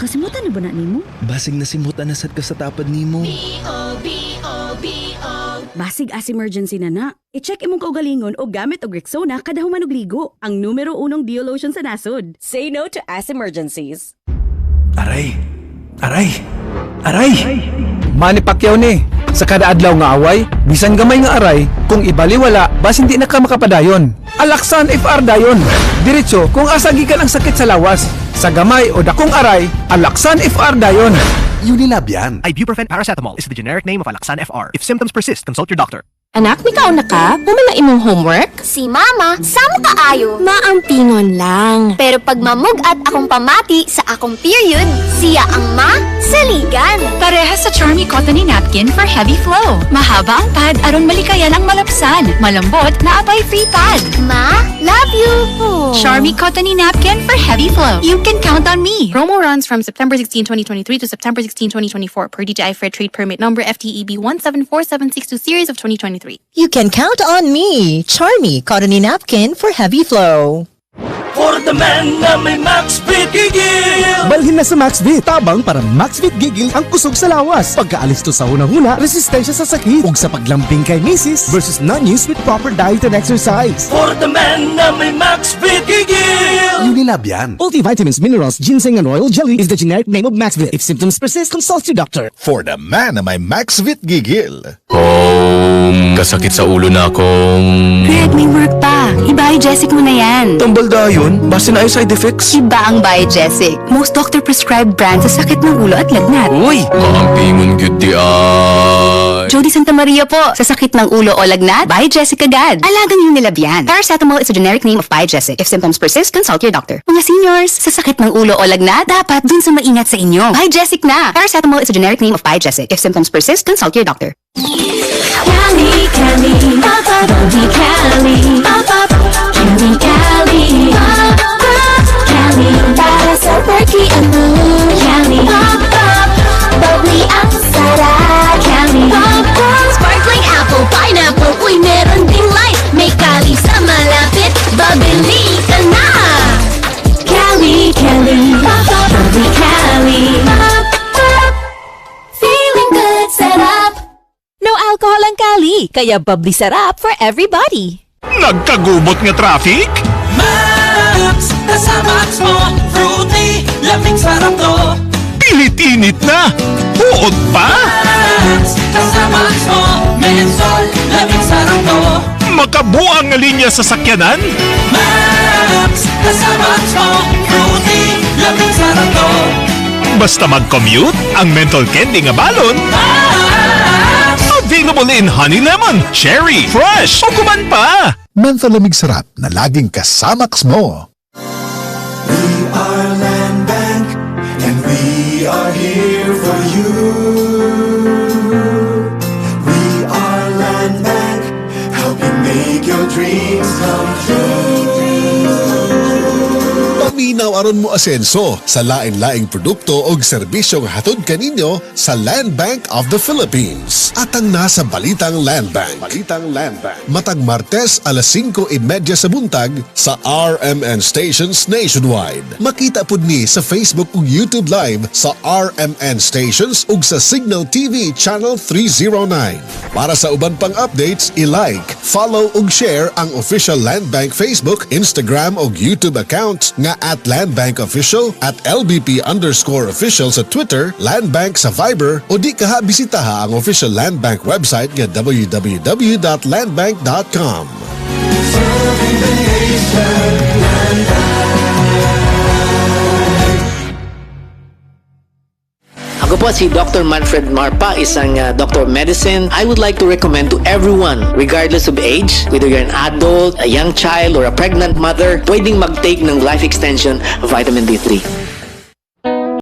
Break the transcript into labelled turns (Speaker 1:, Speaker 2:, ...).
Speaker 1: Nakasimutan na ba na nimo?
Speaker 2: Basig nasimutan na sad ka sa tapad nimo.
Speaker 1: Basig as emergency na. I-check imong kaugalingon o gamit og Rexona kada human og ligo. Ang numero 1 Dio lotion sa nasod. Say no to as emergencies.
Speaker 2: Aray! Aray! Aray!
Speaker 3: Manny Pacquiao ni, sa kada adlaw nga away, bisan gamay nga aray, kung ibaliwala, bas hindi na ka makapadayon. Alaksan FR dayon. Diretso kung asa gikan ang sakit sa lawas. Sa gamay o dakong aray, Alaksan FR dayon.
Speaker 4: Unilab yan.
Speaker 5: Ibuprofen paracetamol is the generic name of Alaksan FR. If symptoms persist, consult your doctor.
Speaker 6: Anak, ni kauna ka? Humala imong homework?
Speaker 7: Si Mama, sama kaayo.
Speaker 6: Maampingon lang.
Speaker 7: Pero pag mamugat akong pamati sa akong period, siya ang saligan.
Speaker 8: Parehas sa Charmy Cottony Napkin for heavy flow. Mahaba ang pad aron malikayan ang malapsan. Malambot na abay free pad.
Speaker 7: Ma, love you.
Speaker 8: Charmy Cottony Napkin for heavy flow. You can count on me.
Speaker 6: Promo runs from September 16, 2023 to September 16, 2024 per DTI Fair Trade Permit number FTEB 1747662 series of 2023.
Speaker 9: You can count on me, Charmy Cottony Napkin for heavy flow.
Speaker 2: For the man na may MaxVit Gigil!
Speaker 4: Balhin na sa MaxVit. Tabang para MaxVit Gigil ang kusog sa lawas. Pagkaalis to sa unang-una, resistensya sa sakit. Ug sa paglambing kay misis versus non-use with proper diet and exercise.
Speaker 2: For the man na may MaxVit Gigil!
Speaker 4: Unilab yan. Multivitamins, minerals, ginseng, and royal jelly is the generic name of MaxVit. If symptoms persist, consult your doctor.
Speaker 10: For the man na may MaxVit Gigil.
Speaker 11: Kasakit sa ulo na akong...
Speaker 8: Greg, may work pa. I-Biogesic mo na yan.
Speaker 2: Tambal dayon, basta na ay side effects.
Speaker 8: Iba ang Biogesic. Most doctor-prescribed brand sa sakit ng ulo at lagnat.
Speaker 2: Uy!
Speaker 11: Maampingon gyud di ay.
Speaker 8: Jody Santa Maria po. Sa sakit ng ulo o lagnat, Biogesic agad. Alagang Unilab yan. Paracetamol is a generic name of Biogesic. If symptoms persist, consult your doctor. Mga seniors, sa sakit ng ulo o lagnat, dapat dun sa maingat sa inyo. Biogesic na. Paracetamol is a generic name of Biogesic. If symptoms persist, consult your doctor.
Speaker 7: Cali, Cali, Papa, Bobby, Cali, Papa, Cali, Cali, Papa, Cali, para sa perky ang Cali, Papa, bubbly ang sarap, Cali, Papa, sparkling apple, pineapple, uy, meron ding light, may Cali sa malapit, babili ka na. Cali, Cali, Papa, Bobby, Cali, Papa, feeling good, sarap.
Speaker 6: No alcohol ang Cali, kaya bubbly sarap for everybody.
Speaker 5: Nagkagubot nga traffic?
Speaker 2: Max! Nasa Max mo! Fruity! Lamig sarap to!
Speaker 5: Pilit-init na! Buod pa?
Speaker 2: Max! Nasa Max mo! Mensol! Lamig sarap to!
Speaker 5: Makabuang nga linya sa sakyanan?
Speaker 2: Max! Nasa Max mo! Fruity! Lamig sarap to!
Speaker 5: Basta mag-commute, ang menthol candy nga balon. Available in honey lemon, cherry, fresh, o kuman pa.
Speaker 10: Menthol lamig sarap na laging kasamax mo.
Speaker 12: We are Land Bank and we are here for you. We are Land Bank, helping make your dreams come true.
Speaker 10: Paminaw aron mo asenso sa lain-laing produkto o serbisyong hatod kaninyo sa Land Bank of the Philippines. At ang nasa Balitang Land Bank. Matag Martes alas 5:30 sa buntag sa RMN Stations nationwide. Makita pud ni sa Facebook ug YouTube Live sa RMN Stations ug sa Signal TV Channel 309. Para sa uban pang updates, i-like, follow ug share ang official Land Bank Facebook, Instagram ug YouTube accounts nga @LandBankOfficial, @LBP_official sa Twitter, Land Bank sa Viber o di kaha bisitaha ang official Land Bank website nga www.landbank.com.
Speaker 12: Serving the nation, Land
Speaker 13: Ako po si Dr. Manfred Marpa, isang Doctor of Medicine. I would like to recommend to everyone, regardless of age, whether you're an adult, a young child, or a pregnant mother, pwedeng mag-take ng life extension vitamin D3.